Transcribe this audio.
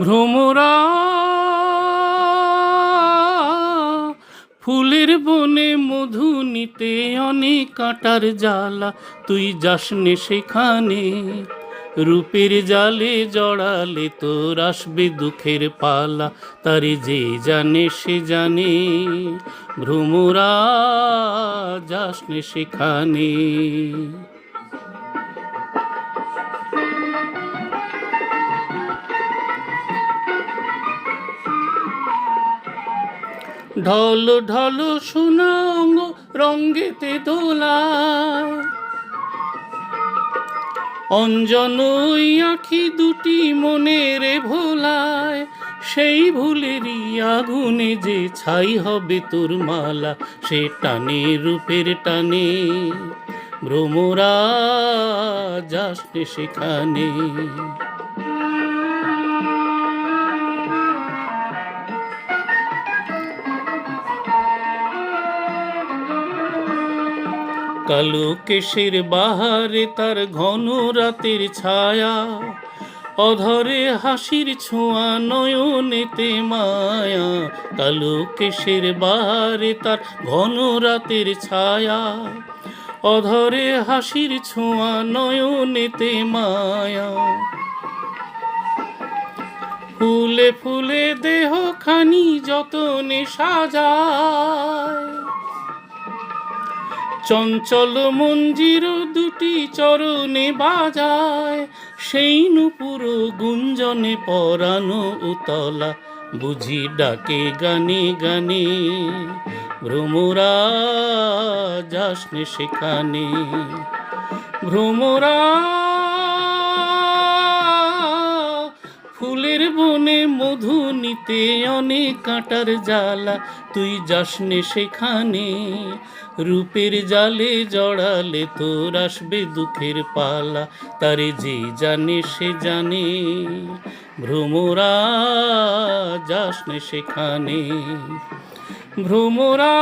ভ্রমরা ফুলের বনে মধু নিতে, অনেক কাঁটার জ্বালা তুই যাসনে সেখানে। রূপের জালে জড়ালে তোর আসবে দুঃখের পালা, তারে যে জানে সে জানে। ভ্রমরা যাসনে সেখানে। ঢল ঢল সোনাঙ্গ রঙ্গেতে দোলায়, অঞ্জন ওই আঁখি দুটি মনের ভোলায়। সেই ভুলেরই আগুনে যে ছাই হবে তোর মালা, সে টানে রূপের টানে। ভ্রমরা যাসনে সেখানে। কালো কেশের বাহারে তার ঘন রাতের ছায়া, অধরে হাসির ছোঁয়া নয়নেতে মায়া। কালো কেশের বাহারে তার ঘন রাতের ছায়া, অধরে হাসির ছোঁয়া নয়নেতে মায়া। ফুলে ফুলে দেহ খানি যতনে সাজায়, চঞ্চল মঞ্জির দুটি চরণে বাজায়। সেই নূপুর গুঞ্জনে পরানো উতলা, বুঝি ডাকে গানে গানে। ভ্রমরা যাসনে সেখানে। ভ্রমরা ফুলের বনে মধু নিতে, অনেক কাঁটার জ্বালা তুই যাসনে সেখানে। রূপের জালে জড়ালে তোর আসবে দুঃখের পালা, তারে যে জানে সে জানে। ভ্রমরা যাসনে সেখানে। ভ্রমরা